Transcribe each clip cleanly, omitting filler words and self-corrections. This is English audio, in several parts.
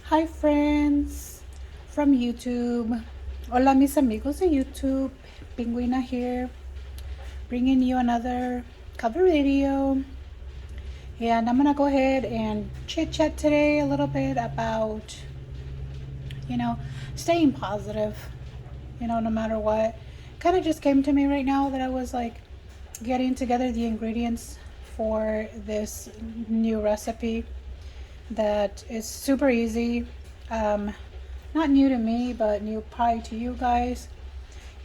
Hi friends from YouTube. Hola mis amigos de YouTube. Penguina here, bringing you another cover video. And I'm gonna go ahead and chit chat today a little bit about, you know, staying positive, no matter what. Kind of just came to me right now that I was like getting together the ingredients for this new recipe that is super easy. Um, Not new to me, but new probably to you guys.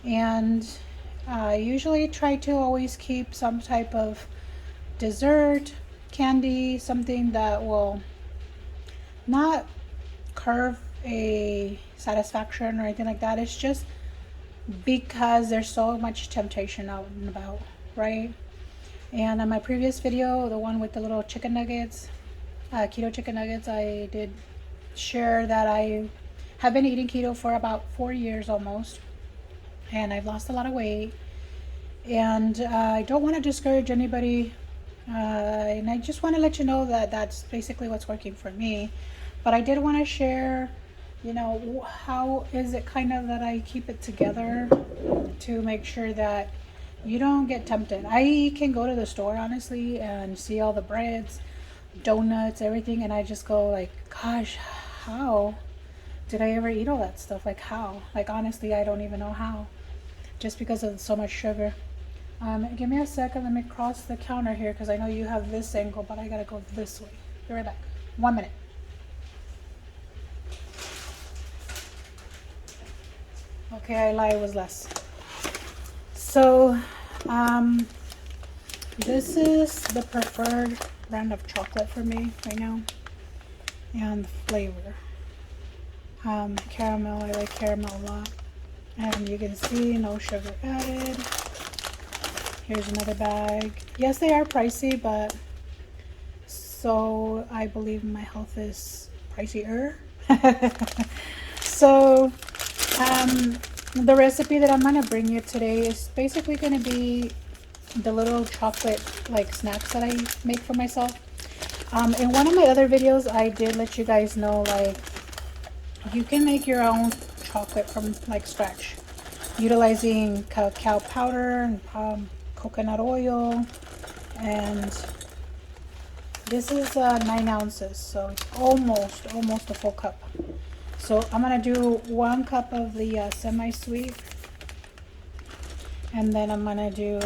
And I usually try to always keep some type of dessert, candy, something that will not curve a satisfaction or anything like that. It's just because there's so much temptation out and about, right? And on my previous video, the one with the little chicken nuggets, keto chicken nuggets, I did share that I have been eating keto for about 4 years almost, and I've lost a lot of weight. And I don't want to discourage anybody, and I just want to let you know that that's basically what's working for me. But I did want to share, how is it kind of that I keep it together to make sure that you don't get tempted. I can go to the store honestly and see all the breads, donuts, everything, and I just go like, gosh, how did I ever eat all that stuff? Like how? Like honestly, I don't even know how. Just because of so much sugar. Give me a second. Let me cross the counter here because I know you have this angle, but I gotta go this way. Be right back. 1 minute. Okay, I lied. It was less. So, this is the preferred brand of chocolate for me right now, and the flavor. Caramel. I like caramel a lot. And you can see no sugar added. Here's another bag. Yes, they are pricey, but so I believe my health is pricier. So the recipe that I'm gonna bring you today is basically gonna be the little chocolate like snacks that I make for myself. In one of my other videos, I did let you guys know like you can make your own chocolate from like scratch, utilizing cacao powder and coconut oil, and this is 9 ounces, so it's almost a full cup. So I'm gonna do 1 cup of the semi-sweet, and then I'm gonna do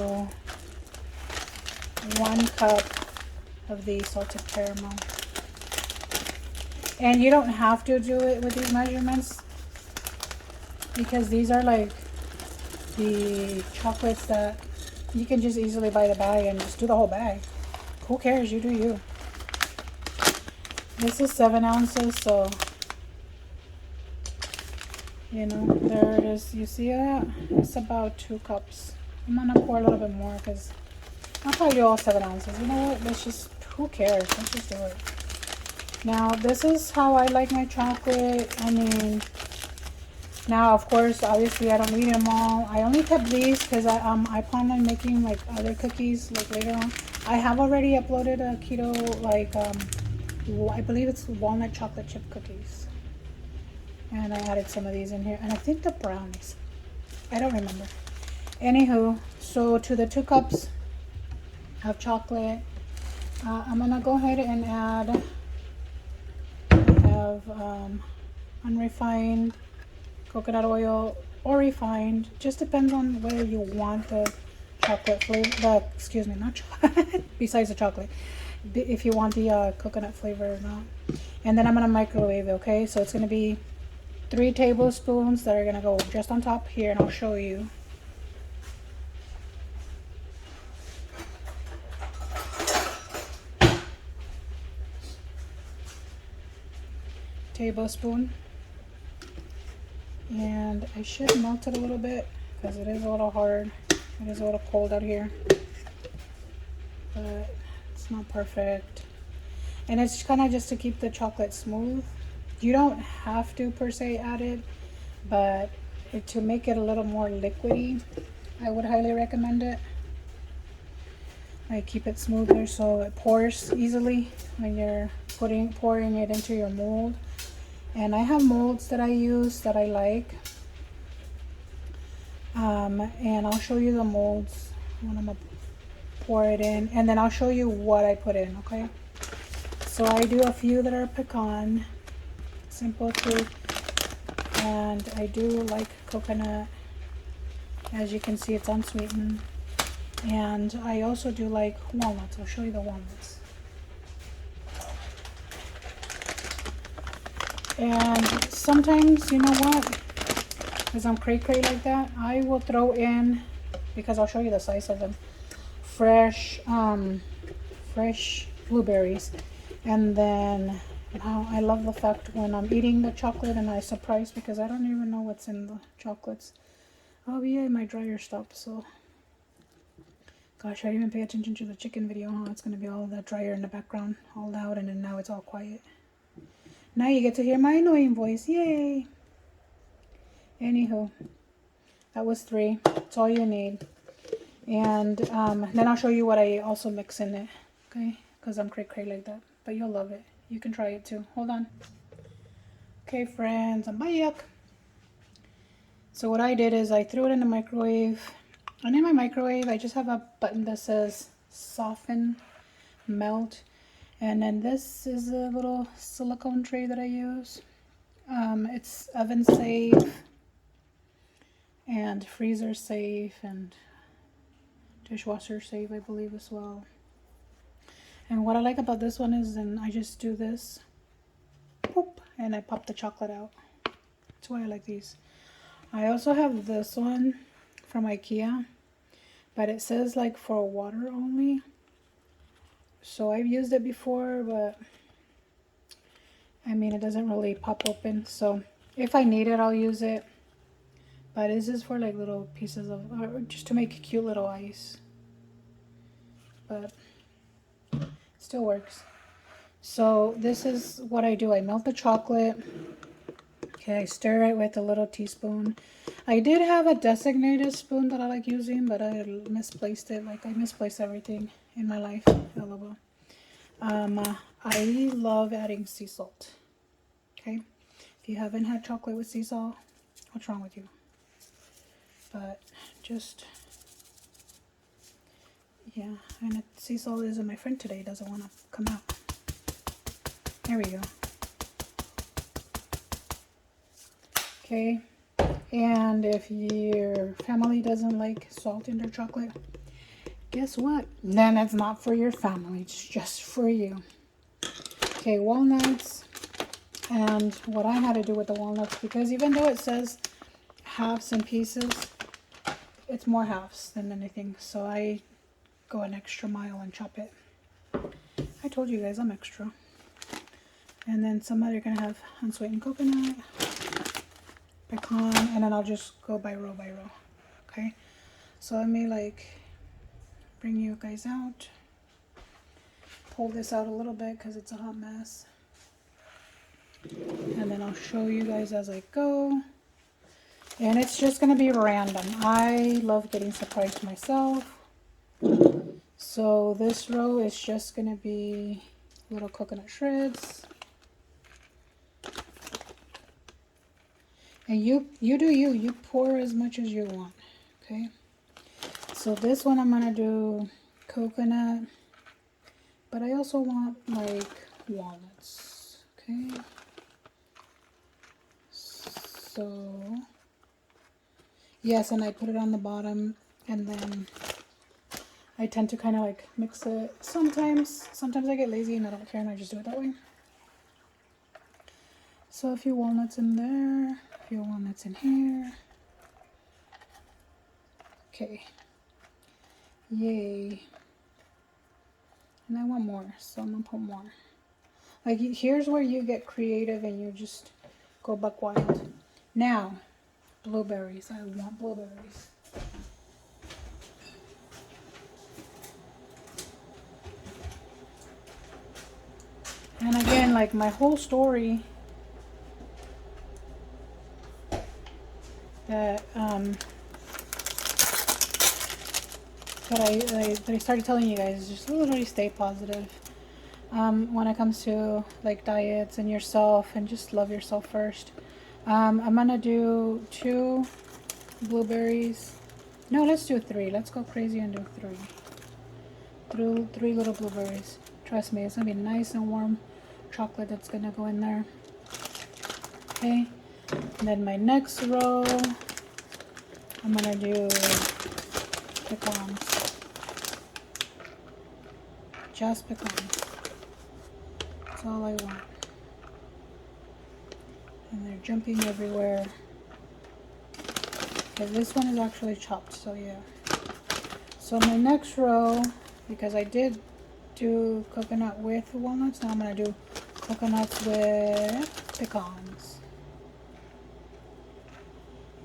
1 cup of the salted caramel. And you don't have to do it with these measurements because these are like the chocolates that you can just easily buy the bag and just do the whole bag. Who cares? You do you. This is 7 ounces, so there it is. You see that? It's about 2 cups. I'm gonna pour a little bit more because I'll probably do all 7 ounces. You know what? Let's just, who cares? Let's just do it. Now, this is how I like my chocolate. I mean, now, of course, obviously, I don't eat them all. I only kept these because I plan on making like other cookies like later on. I have already uploaded a keto like I believe it's walnut chocolate chip cookies, and I added some of these in here, and I think the brownies. I don't remember. Anywho, so to the 2 cups of chocolate, I'm gonna go ahead and add. I have unrefined coconut oil or refined, just depends on whether you want the chocolate flavor, not chocolate, besides the chocolate, if you want the coconut flavor or not. And then I'm gonna microwave it, okay? So it's gonna be 3 tablespoons that are gonna go just on top here, and I'll show you. Tablespoon. And I should melt it a little bit because it is a little hard. It is a little cold out here, but it's not perfect. And it's kind of just to keep the chocolate smooth. You don't have to per se add it, but to make it a little more liquidy, I would highly recommend it. I keep it smoother so it pours easily when you're pouring it into your mold. And I have molds that I use that I like. And I'll show you the molds when I'm gonna pour it in, and then I'll show you what I put in, okay? So I do a few that are pecan, simple too, and I do like coconut. As you can see, it's unsweetened. And I also do like walnuts. I'll show you the walnuts. And sometimes, you know what, because I'm cray-cray like that, I will throw in, because I'll show you the size of them, fresh blueberries. And then I love the fact when I'm eating the chocolate and I'm surprised because I don't even know what's in the chocolates. Oh yeah, my dryer stopped, so gosh, I didn't even pay attention to the chicken video, huh? It's gonna be all the dryer in the background, all loud, and then now it's all quiet. Now you get to hear my annoying voice. Yay! Anywho, that was 3. That's all you need. And then I'll show you what I also mix in it, okay? Because I'm cray-cray like that. But you'll love it. You can try it too. Hold on. Okay, friends, I'm back. So what I did is I threw it in the microwave. And in my microwave, I just have a button that says soften, melt. And then this is a little silicone tray that I use. It's oven safe and freezer safe and dishwasher safe, I believe, as well. And what I like about this one is then I just do this, boop, and I pop the chocolate out. That's why I like these. I also have this one from IKEA, but it says like for water only. So I've used it before, but I mean, it doesn't really pop open. So if I need it, I'll use it. But this is for like little pieces of, or just to make cute little ice. But still works. So this is what I do. I melt the chocolate. Okay, I stir it with a little teaspoon. I did have a designated spoon that I like using, but I misplaced it. Like I misplaced everything in my life. LOL. I love adding sea salt. Okay, if you haven't had chocolate with sea salt, what's wrong with you? But just, yeah, and sea salt isn't my friend today. It doesn't want to come out. There we go. Okay, and if your family doesn't like salt in their chocolate, guess what? Then it's not for your family. It's just for you. Okay, walnuts. And what I had to do with the walnuts, because even though it says halves and pieces, it's more halves than anything. So I go an extra mile and chop it. I told you guys I'm extra. And then some other gonna have unsweetened coconut, pecan, and then I'll just go by row. Okay, so let me like bring you guys out, pull this out a little bit because it's a hot mess, and then I'll show you guys as I go. And it's just gonna be random. I love getting surprised myself. So this row is just gonna be little coconut shreds. And you do you pour as much as you want, okay? So this one I'm gonna do coconut, but I also want like walnuts, okay? So, yes, and I put it on the bottom, and then I tend to kind of like mix it. Sometimes I get lazy and I don't care and I just do it that way. So a few walnuts in there. A few walnuts in here. Okay. Yay. And I want more, so I'm gonna put more. Like, here's where you get creative and you just go buck wild. Now, blueberries. I want blueberries. And again, like my whole story that I started telling you guys, just literally stay positive. when it comes to like diets and yourself, and just love yourself first. I'm gonna do 2 blueberries. No, let's do 3. Let's go crazy and do 3. Three little blueberries. Trust me, it's gonna be nice and warm chocolate that's gonna go in there. Okay. And then my next row, I'm gonna do pecans. Just pecans. That's all I want. And they're jumping everywhere. Okay, this one is actually chopped, so yeah. So my next row, because I did do coconut with walnuts, now I'm gonna do coconuts with pecans.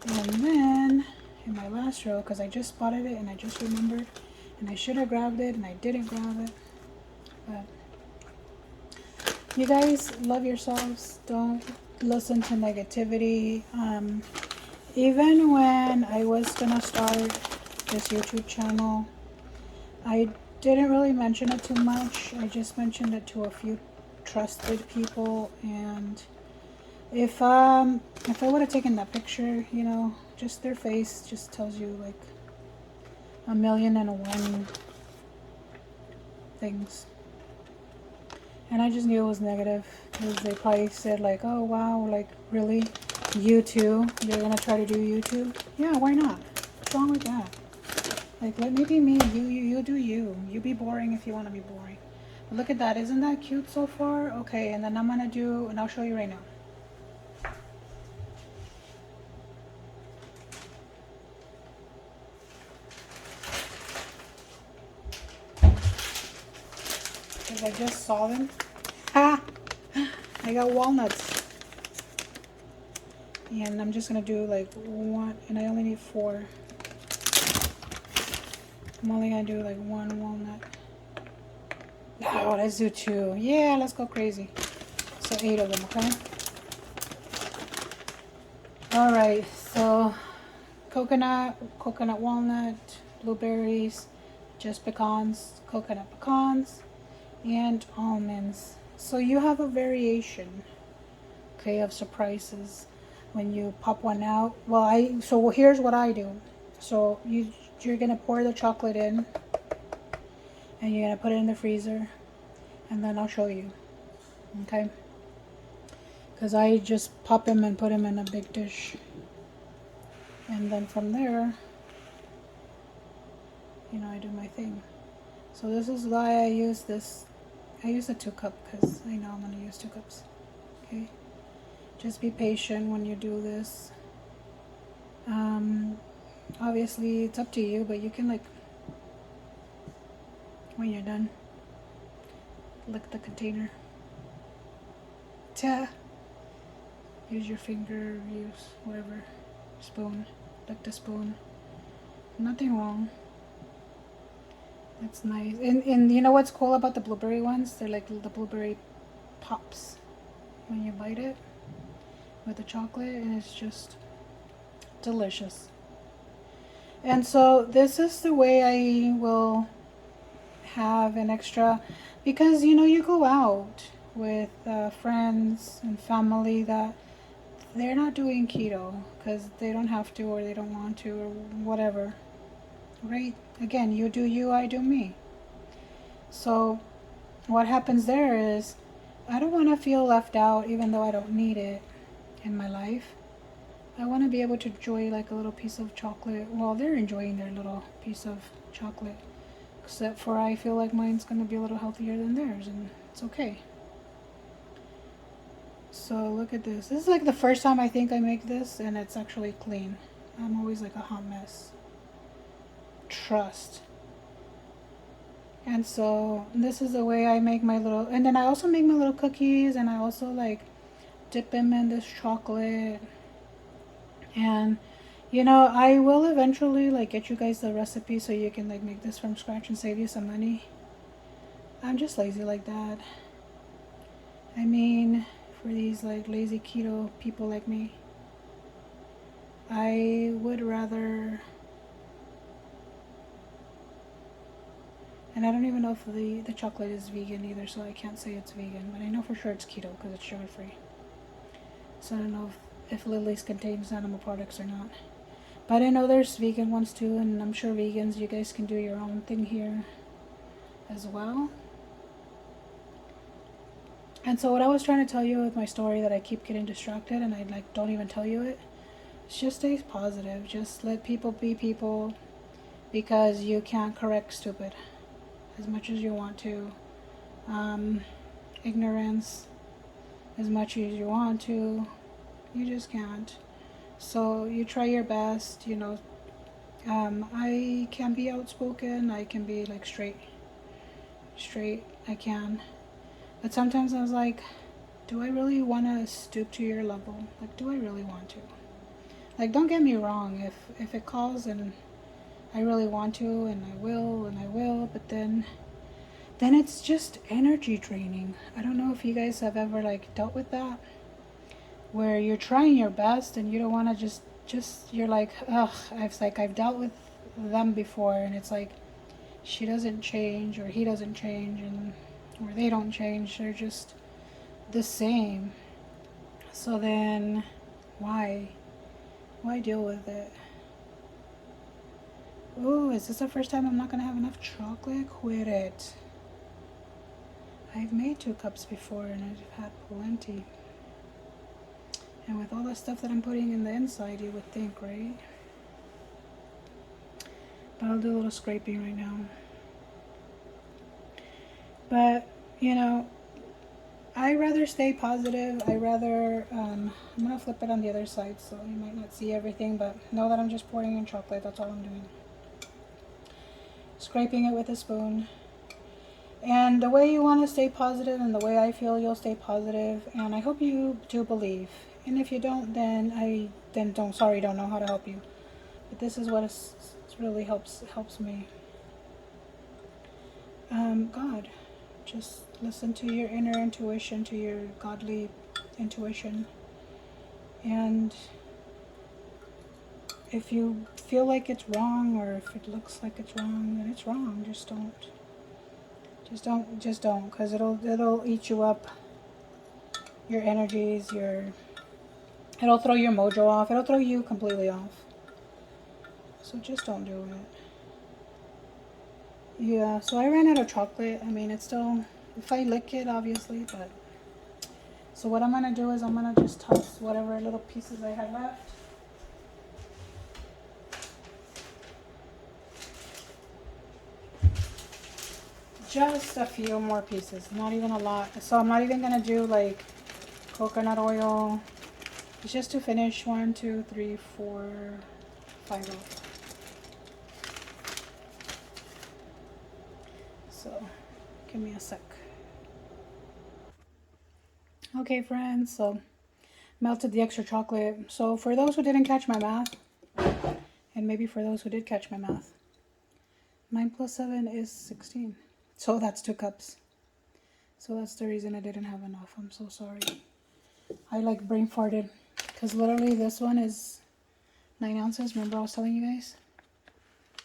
And then in my last row, because I just spotted it and I just remembered, and I should have grabbed it and I didn't grab it, but you guys love yourselves. Don't listen to negativity. Even when I was gonna start this YouTube channel, I didn't really mention it too much. I just mentioned it to a few trusted people, and if I would have taken that picture, you know, just their face just tells you like 1,000,001 things. And I just knew it was negative, because they probably said like, oh wow, like really, you too, you're gonna try to do YouTube? Yeah, why not? What's wrong with that? Like, let me be me, you do you. You be boring if you want to be boring. But look at that, isn't that cute so far? Okay, and then I'm gonna do, and I'll show you right now. Because I just saw them. Ha! I got walnuts. And I'm just gonna do like 1, and I only need 4. I'm only gonna do like 1 walnut. Oh, let's do 2. Yeah, let's go crazy. So 8 of them, okay? Alright, so coconut walnut, blueberries, just pecans, coconut pecans, and almonds. So you have a variation, okay, of surprises when you pop one out. Well, so here's what I do. So you're gonna pour the chocolate in, and you're gonna put it in the freezer, and then I'll show you, okay? Because I just pop them and put them in a big dish, and then from there, you know, I do my thing. So this is why I use this. I use a 2 cup because I know I'm going to use 2 cups. Okay. Just be patient when you do this. Obviously it's up to you, but you can like, when you're done, lick the container. Ta. Use your finger, use whatever, spoon, lick the spoon. Nothing wrong. That's nice. And you know what's cool about the blueberry ones? They're like the blueberry pops when you bite it with the chocolate, and it's just delicious. And so this is the way I will have an extra, because you know, you go out with friends and family that they're not doing keto because they don't have to, or they don't want to, or whatever, right? Again, you do you, I do me. So what happens there is, I don't want to feel left out even though I don't need it in my life. I want to be able to enjoy like a little piece of chocolate while they're enjoying their little piece of chocolate. Except for I feel like mine's going to be a little healthier than theirs, and it's okay. So look at this. This is like the first time I think I make this, and it's actually clean. I'm always like a hot mess. Trust. And so this is the way I make my little, and then I also make my little cookies, and I also like dip them in this chocolate. And you know, I will eventually like get you guys the recipe so you can like make this from scratch and save you some money. I'm just lazy like that. I mean, for these like lazy keto people like me, I would rather, And I don't even know if the chocolate is vegan either, so I can't say it's vegan. But I know for sure it's keto because it's sugar free. So I don't know if Lily's contains animal products or not. But I know there's vegan ones too, and I'm sure vegans, you guys can do your own thing here as well. And so what I was trying to tell you with my story that I keep getting distracted and I like don't even tell you it, it's just stay positive. Just let people be people because you can't correct stupid as much as you want to. Ignorance as much as you want to, you just can't. So you try your best, you know. I can be outspoken, I can be like straight, I can. But sometimes I was like, do I really want to stoop to your level? Like, do I really want to? Like, don't get me wrong, if it calls and I really want to and I will, but then it's just energy draining. I don't know if you guys have ever like dealt with that, where you're trying your best and you don't want to just you're like, ugh, I've dealt with them before, and it's like she doesn't change or he doesn't change, and or they don't change, they're just the same. So then why deal with it? Ooh, is this the first time I'm not gonna have enough chocolate? Quit it. I've made 2 cups before and I've had plenty. And with all the stuff that I'm putting in the inside, you would think, right? But I'll do a little scraping right now. But, you know, I rather stay positive. I rather, I'm going to flip it on the other side so you might not see everything, but know that I'm just pouring in chocolate. That's all I'm doing. Scraping it with a spoon. And the way you want to stay positive and the way I feel you'll stay positive, and I hope you do believe. And if you don't, then don't know how to help you. But this is what really helps me. God, just listen to your inner intuition, to your godly intuition. And if you feel like it's wrong, or if it looks like it's wrong, then it's wrong. Just don't, because it'll eat you up, your energies, it'll throw your mojo off. It'll throw you completely off. So just don't do it. Yeah, so I ran out of chocolate. I mean, it's still, if I lick it, obviously, but. So what I'm going to do is I'm going to just toss whatever little pieces I had left. Just a few more pieces, not even a lot. So I'm not even going to do like coconut oil. It's just to finish 1, 2, 3, 4, 5 off. So give me a sec. Okay, friends, so melted the extra chocolate. So for those who didn't catch my math, and maybe for those who did catch my math, 9 plus 7 is 16. So that's 2 cups. So that's the reason I didn't have enough. I'm so sorry. I like brain farted. Because literally this one is 9 ounces. Remember I was telling you guys?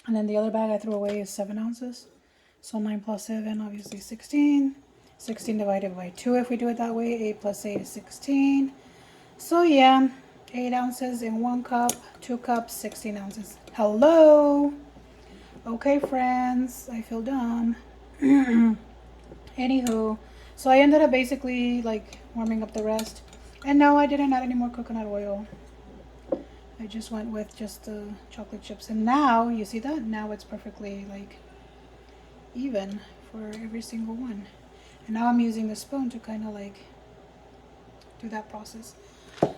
And then the other bag I threw away is 7 ounces. So 9 plus 7, obviously 16. 16 divided by 2 if we do it that way. 8 plus 8 is 16. So yeah, 8 ounces in 1 cup. 2 cups, 16 ounces. Hello! Okay, friends. I feel dumb. Anywho, so I ended up basically like warming up the rest. And no, I didn't add any more coconut oil. I just went with just the chocolate chips. And now, you see that? Now it's perfectly like even for every single one. And now I'm using the spoon to kind of like do that process.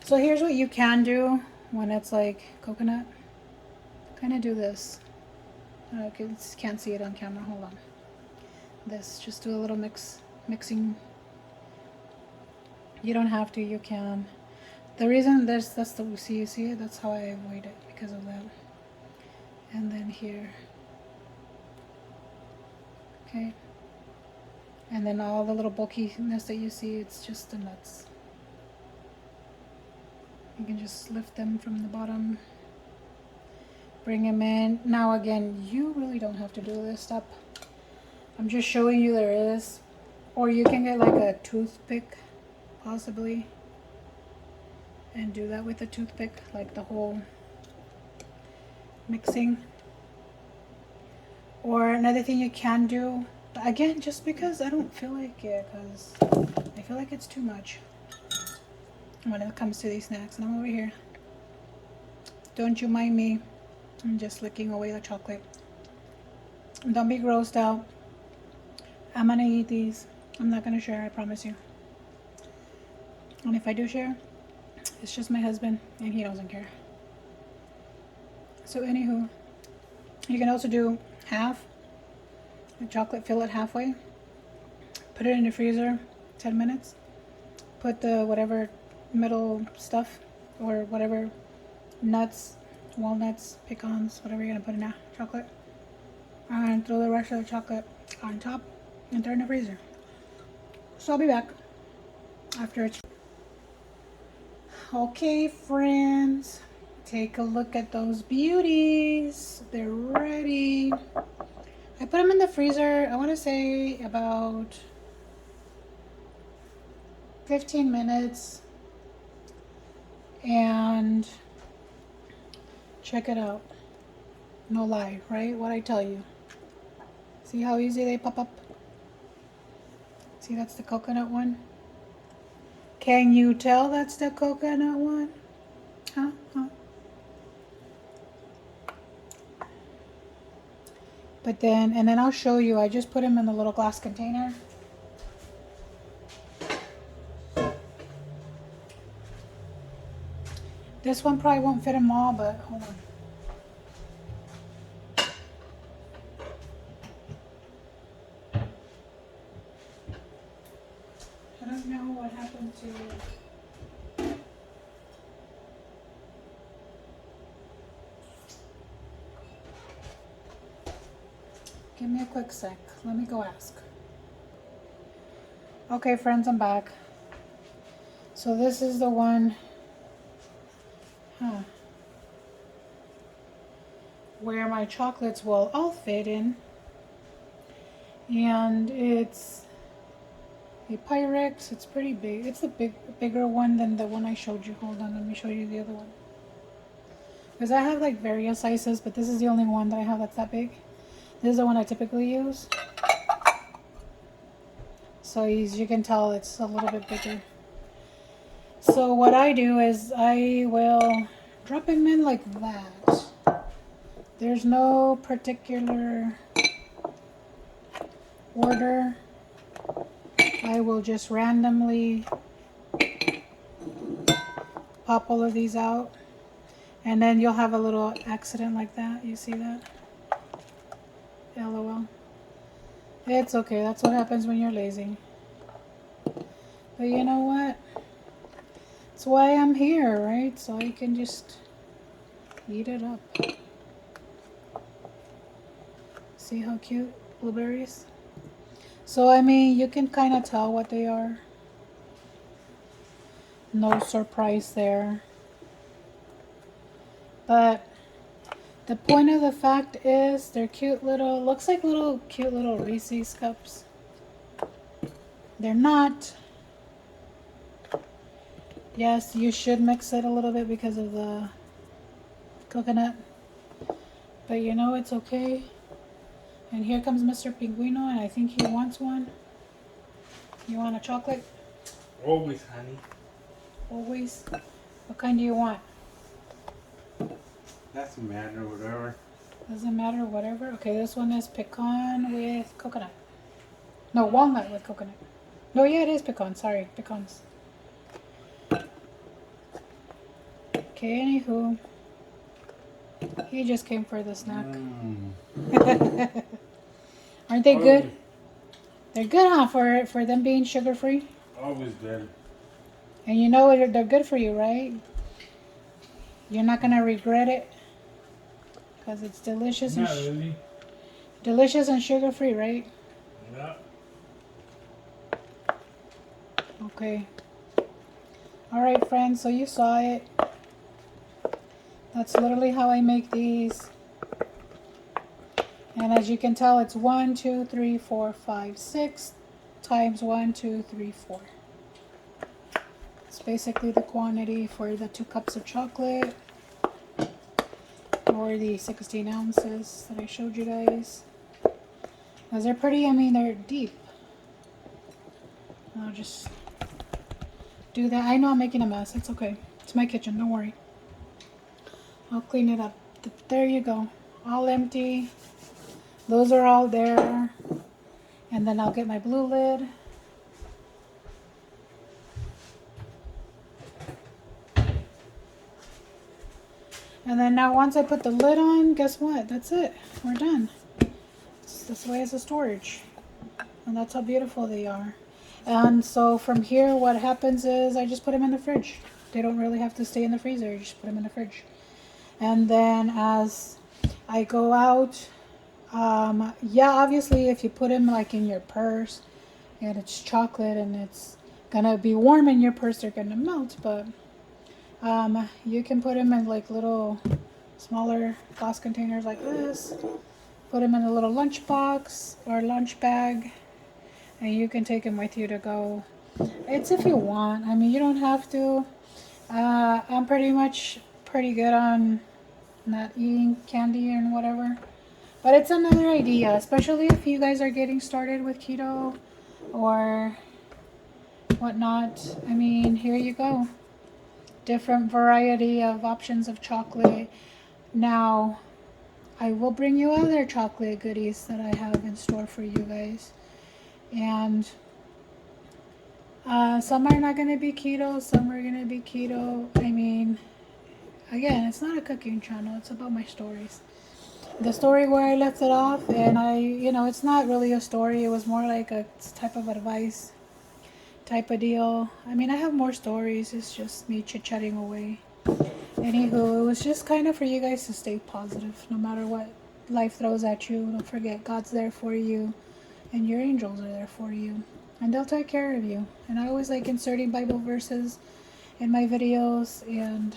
So here's what you can do when it's like coconut. Kind of do this. I can't see it on camera. Hold on. This, just do a little mixing. You don't have to, you can. The reason you see it, that's how I avoid it, because of that. And then here. Okay. And then all the little bulkiness that you see, it's just the nuts. You can just lift them from the bottom. Bring them in. Now again, you really don't have to do this step. I'm just showing you there is. Or you can get like a toothpick, possibly, and do that with a toothpick, like the whole mixing. Or another thing you can do, again, just because I don't feel like it, because I feel like it's too much when it comes to these snacks. And I'm over here. Don't you mind me. I'm just licking away the chocolate. Don't be grossed out. I'm gonna eat these. I'm not gonna share, I promise you. And if I do share, it's just my husband and he doesn't care. So anywho, you can also do half the chocolate, fill it halfway, put it in the freezer 10 minutes, put the whatever middle stuff or whatever nuts, walnuts, pecans, whatever you're gonna put in that chocolate, and throw the rest of the chocolate on top and throw it in the freezer. So I'll be back after it's okay, friends. Take a look at those beauties. They're ready. I put them in the freezer, I want to say about 15 minutes. And check it out. No lie, right? What I tell you. See how easy they pop up? See, that's the coconut one. Can you tell that's the coconut one? Huh? But then, and then I'll show you, I just put them in the little glass container. This one probably won't fit them all, but hold on. I don't know what happened to... Give me a quick sec. Let me go ask. Okay, friends, I'm back. So this is the one, where my chocolates will all fit in. And it's a Pyrex. It's pretty big. It's a bigger one than the one I showed you. Hold on, let me show you the other one. Because I have like various sizes, but this is the only one that I have that's that big. This is the one I typically use. So as you can tell, it's a little bit bigger. So what I do is I will drop them in like that. There's no particular order. I will just randomly pop all of these out. And then you'll have a little accident like that. You see that? LOL. It's okay. That's what happens when you're lazy. But you know what? That's why I'm here, right? So I can just eat it up. See how cute? Blueberries. So I mean, you can kind of tell what they are. No surprise there. But the point of the fact is they're cute little, looks like cute little Reese's cups. They're not. Yes, you should mix it a little bit because of the coconut. But you know, it's okay. And here comes Mr. Pinguino, and I think he wants one. You want a chocolate? Always, honey. Always? What kind do you want? Doesn't matter, whatever. Doesn't matter, whatever. Okay, this one is pecan with coconut. No, walnut with coconut. No, yeah, it is pecan. Sorry, pecans. Okay, anywho. He just came for the snack. Aren't they good? They're good, huh, for them being sugar-free? Always good. And you know they're good for you, right? You're not going to regret it. Because it's delicious. Not really. Delicious and sugar-free, right? Yeah. Okay. Alright, friends, so you saw it. That's literally how I make these. And And as you can tell, it's 1, 2, 3, 4, 5, 6 times 1, 2, 3, 4. It's basically the quantity for the 2 cups of chocolate, or the 16 ounces that I showed you guys. Because they're pretty, I mean, they're deep. I'll just do that. I know I'm making a mess. It's okay. It's my kitchen. Don't worry. I'll clean it up. There you go. All empty. Those are all there. And then I'll get my blue lid. And then now once I put the lid on, guess what? That's it. We're done. This way is the storage. And that's how beautiful they are. And so from here, what happens is I just put them in the fridge. They don't really have to stay in the freezer. You just put them in the fridge. And then as I go out, yeah, obviously if you put them like in your purse and it's chocolate and it's gonna be warm in your purse, they're gonna melt. But you can put them in like little smaller glass containers like this. Put them in a little lunch box or lunch bag, and you can take them with you to go. It's if you want. I mean, you don't have to. I'm pretty good on not eating candy and whatever. But it's another idea, especially if you guys are getting started with keto or whatnot. I mean, here you go. Different variety of options of chocolate. Now, I will bring you other chocolate goodies that I have in store for you guys. And some are not going to be keto, some are going to be keto. I mean, again, it's not a cooking channel, it's about my stories. The story where I left it off, and it's not really a story, it was more like a type of advice type of deal. I mean, I have more stories, it's just me chit-chatting away. Anywho, it was just kind of for you guys to stay positive no matter what life throws at you. Don't forget, God's there for you, and your angels are there for you, and they'll take care of you. And I always like inserting Bible verses in my videos, and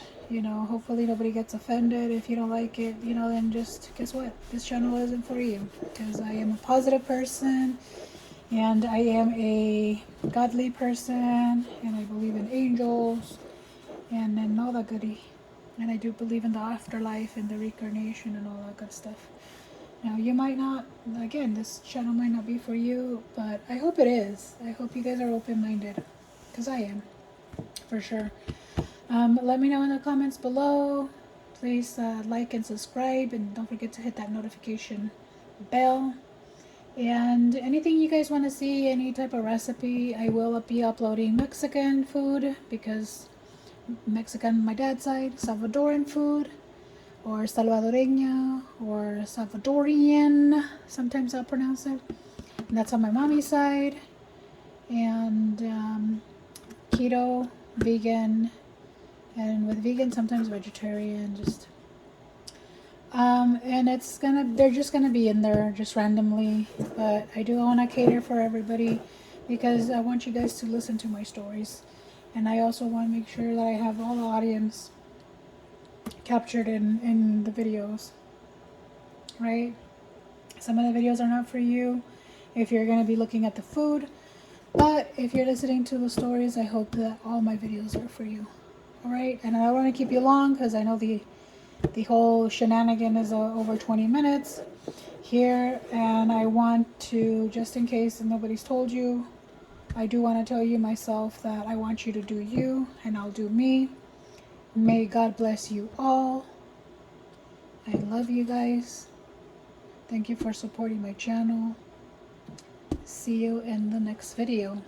hopefully nobody gets offended. If you don't like it, then just guess what, this channel isn't for you, because I am a positive person and I am a godly person, and I believe in angels and all that goodie, and I do believe in the afterlife and the reincarnation and all that good stuff. Now, you might not, again, this channel might not be for you, but I hope it is. I hope you guys are open-minded, because I am, for sure. Let me know in the comments below. Please like and subscribe, and don't forget to hit that notification bell. And anything you guys want to see, any type of recipe, I will be uploading Mexican food, because Mexican, my dad's side, Salvadoran food, or Salvadoreña, or Salvadorian, sometimes I'll pronounce it. And that's on my mommy's side. And keto, vegan, and with vegan, sometimes vegetarian, just and they're just gonna be in there just randomly. But I do want to cater for everybody, because I want you guys to listen to my stories, and I also want to make sure that I have all the audience captured in the videos, right? Some of the videos are not for you if you're going to be looking at the food, but if you're listening to the stories, I hope that all my videos are for you. All right, and I don't want to keep you long, because I know the whole shenanigan is over 20 minutes here, and I want to, just in case nobody's told you, I do want to tell you myself that I want you to do you, and I'll do me. May God bless you all. I love you guys. Thank you for supporting my channel. See you in the next video.